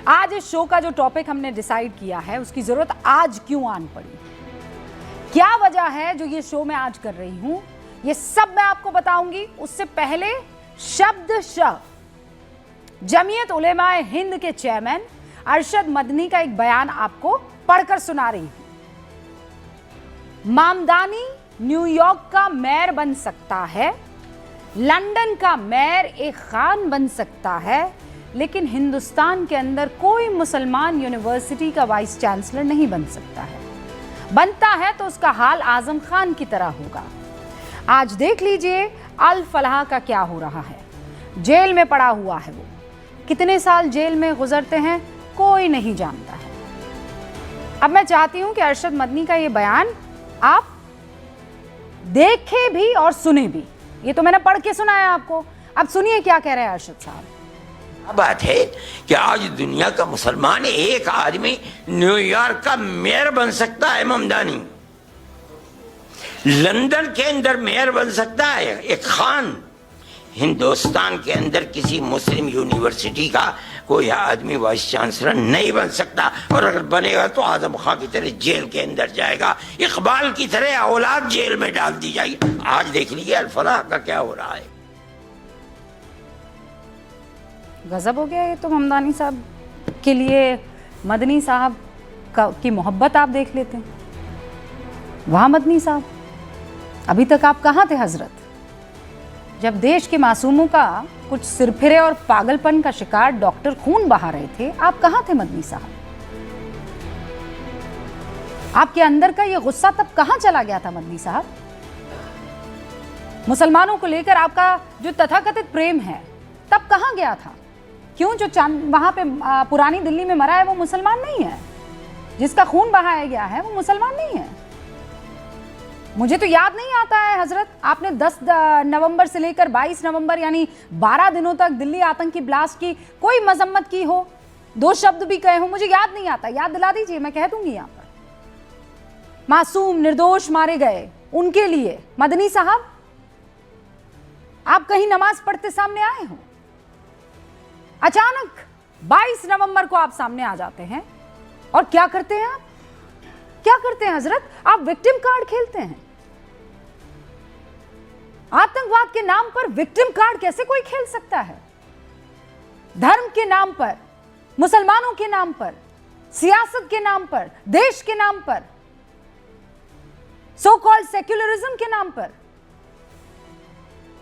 आज इस शो का जो टॉपिक हमने डिसाइड किया है उसकी जरूरत आज क्यों आन पड़ी, क्या वजह है जो ये शो मैं आज कर रही हूं, ये सब मैं आपको बताऊंगी। उससे पहले शब्दशः जमीयत उलेमाए हिंद के चेयरमैन अरशद मदनी का एक बयान आपको पढ़कर सुना रही हूं। मामदानी न्यूयॉर्क का मेयर बन सकता है, लंदन का मेयर एक खान बन सकता है, लेकिन हिंदुस्तान के अंदर कोई मुसलमान यूनिवर्सिटी का वाइस चांसलर नहीं बन सकता है। बनता है तो उसका हाल आजम खान की तरह होगा। आज देख लीजिए अल फलाह का क्या हो रहा है। जेल में पड़ा हुआ है वो, कितने साल जेल में गुजरते हैं कोई नहीं जानता है। अब मैं चाहती हूं कि अरशद मदनी का ये बयान आप देखें भी और सुने भी। ये तो मैंने पढ़ के सुनाया आपको, अब सुनिए क्या कह रहे हैं अरशद साहब। बात है कि आज दुनिया का मुसलमान एक आदमी न्यूयॉर्क का मेयर बन सकता है, ममदानी लंदन के अंदर मेयर बन सकता है एक खान, हिंदुस्तान के अंदर किसी मुस्लिम यूनिवर्सिटी का कोई आदमी वाइस चांसलर नहीं बन सकता, और अगर बनेगा तो आजम खान की तरह जेल के अंदर जाएगा, इकबाल की तरह औलाद जेल में डाल दी जाएगी। आज देख लीजिए अल फलाह का क्या हो रहा है। गजब हो गया ये तो। ममदानी साहब के लिए मदनी साहब की मोहब्बत आप देख लेते हैं। वाह मदनी साहब, अभी तक आप कहाँ थे हजरत, जब देश के मासूमों का कुछ सिरफिरे और पागलपन का शिकार डॉक्टर खून बहा रहे थे, आप कहाँ थे मदनी साहब? आपके अंदर का ये गुस्सा तब कहाँ चला गया था मदनी साहब? मुसलमानों को लेकर आपका जो तथाकथित प्रेम है तब कहाँ गया था? क्यों जो वहां पे पुरानी दिल्ली में मरा है वो मुसलमान नहीं है, जिसका खून बहाया गया है वो मुसलमान नहीं है। मुझे तो याद नहीं आता है हजरत, आपने 10 नवंबर से लेकर 22 नवंबर यानी 12 दिनों तक दिल्ली आतंकी ब्लास्ट की कोई मजम्मत की हो, 2 शब्द भी कहे हो, मुझे याद नहीं आता। याद दिला दीजिए, मैं कह दूंगी। यहां पर मासूम निर्दोष मारे गए उनके लिए मदनी साहब आप कहीं नमाज पढ़ते सामने आए हो? अचानक 22 नवंबर को आप सामने आ जाते हैं और क्या करते हैं आप? क्या करते हैं हजरत? आप विक्टिम कार्ड खेलते हैं। आतंकवाद के नाम पर विक्टिम कार्ड कैसे कोई खेल सकता है? धर्म के नाम पर, मुसलमानों के नाम पर, सियासत के नाम पर, देश के नाम पर, सो कॉल्ड सेक्युलरिज्म के नाम पर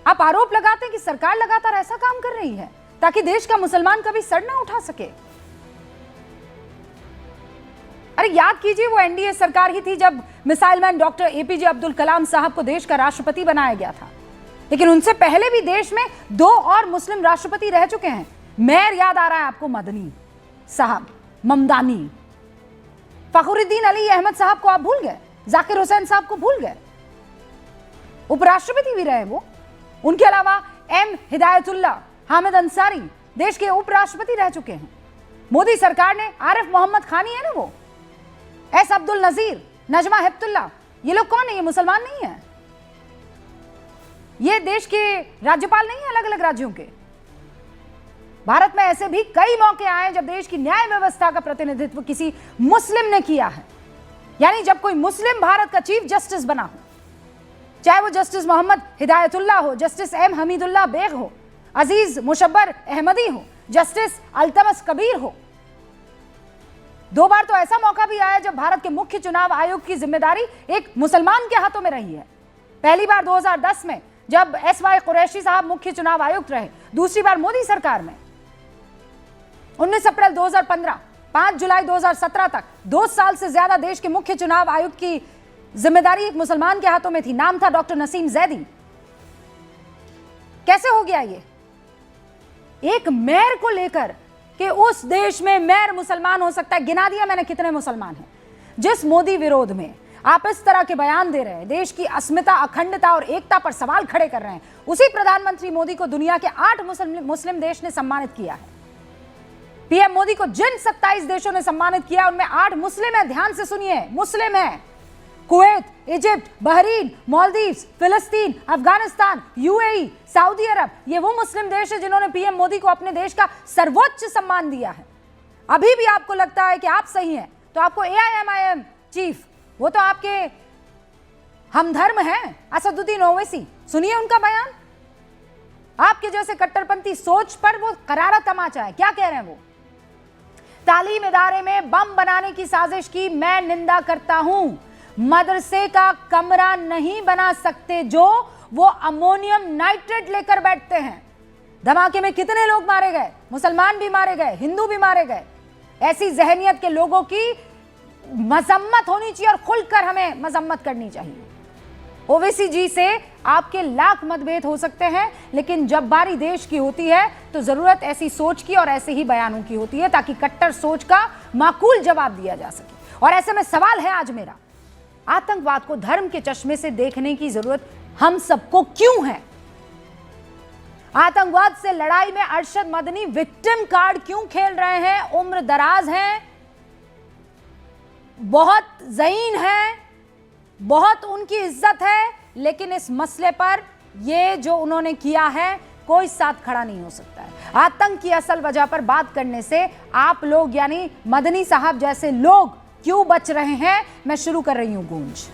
आप आरोप लगाते हैं कि सरकार लगातार ऐसा काम कर रही है ताकि देश का मुसलमान कभी सर ना उठा सके। अरे याद कीजिए, वो एनडीए सरकार ही थी जब missile man doctor APJ Abdul Kalam sahab को देश का राष्ट्रपति बनाया गया था, लेकिन उनसे पहले भी देश में 2 और मुस्लिम राष्ट्रपति रह चुके हैं। मेयर याद आ रहा है आपको मदनी साहब, ममदानी, फखरुद्दीन अली अहमद साहब को आप भूल गए, जाकिर हुसैन साहब को भूल गए, उपराष्ट्रपति भी रहे वो। उनके अलावा एम हिदायतुल्लाह, हामिद अंसारी देश के उपराष्ट्रपति रह चुके हैं। मोदी सरकार ने आरिफ मोहम्मद खानी है ना वो, एस अब्दुल नजीर, नजमा हेप्तुल्ला, ये लोग कौन है? ये मुसलमान नहीं है, ये देश के राज्यपाल नहीं है अलग अलग राज्यों के। भारत में ऐसे भी कई मौके आए जब देश की न्याय व्यवस्था का प्रतिनिधित्व किसी मुस्लिम ने किया है, यानी जब कोई मुस्लिम भारत का चीफ जस्टिस बना हो, चाहे वो जस्टिस मोहम्मद हिदायतुल्लाह हो, जस्टिस एम हमीदुल्लाह बेग हो, अजीज मुशब्बर अहमदी हो, जस्टिस अल्तमस कबीर हो। 2 बार तो ऐसा मौका भी आया जब भारत के मुख्य चुनाव आयोग की जिम्मेदारी एक मुसलमान के हाथों में रही है। पहली बार 2010 में जब एसवाई कुरैशी साहब मुख्य चुनाव आयुक्त रहे, दूसरी बार मोदी सरकार में 19 अप्रैल 2015, 5 जुलाई 2017 तक 2 साल से ज्यादा देश के मुख्य चुनाव आयुक्त की जिम्मेदारी एक मुसलमान के हाथों में थी। नाम था डॉक्टर नसीम जैदी। कैसे हो गया ये? एक मेयर को लेकर कि उस देश में मेयर मुसलमान हो सकता है। गिना दिया मैंने कितने मुसलमान हैं। जिस मोदी विरोध में आप इस तरह के बयान दे रहे हैं, देश की अस्मिता, अखंडता और एकता पर सवाल खड़े कर रहे हैं, उसी प्रधानमंत्री मोदी को दुनिया के 8 मुस्लिम देश ने सम्मानित किया है। पीएम मोदी को जिन 27 देशों ने सम्मानित किया उनमें 8 मुस्लिम है। ध्यान से सुनिए, मुस्लिम है। कुवैत, इजिप्ट, बहरीन, मालदीव्स, फिलिस्तीन, अफगानिस्तान, यूएई, सऊदी अरब, ये वो मुस्लिम देश है जिन्होंने पीएम मोदी को अपने देश का सर्वोच्च सम्मान दिया है। अभी भी आपको लगता है कि आप सही हैं, तो आपको एआईएमआईएम चीफ, वो तो आपके हमधर्म हैं, असदुद्दीन ओवैसी, सुनिए उनका बयान। आपके जैसे कट्टरपंथी सोच पर वो करारा तमाचा है। क्या कह रहे हैं वो? तालीम इदारे में बम बनाने की साजिश की मैं निंदा करता हूं। मदरसे का कमरा नहीं बना सकते जो वो अमोनियम नाइट्रेट लेकर बैठते हैं। धमाके में कितने लोग मारे गए, मुसलमान भी मारे गए, हिंदू भी मारे गए। ऐसी जहनियत के लोगों की मजम्मत होनी चाहिए और खुलकर हमें मजम्मत करनी चाहिए। ओवैसी जी से आपके लाख मतभेद हो सकते हैं, लेकिन जब बारी देश की होती है तो जरूरत ऐसी सोच की और ऐसे ही बयानों की होती है ताकि कट्टर सोच का माकूल जवाब दिया जा सके। और ऐसे में सवाल है आज मेरा, आतंकवाद को धर्म के चश्मे से देखने की जरूरत हम सबको क्यों है? आतंकवाद से लड़ाई में अरशद मदनी विक्टिम कार्ड क्यों खेल रहे हैं? उम्र दराज हैं, बहुत ज़हीन हैं, बहुत उनकी इज्जत है, लेकिन इस मसले पर ये जो उन्होंने किया है कोई साथ खड़ा नहीं हो सकता है। आतंक की असल वजह पर बात करने से आप लोग यानी मदनी साहब जैसे लोग क्यों बच रहे हैं? मैं शुरू कर रही हूं गूंज।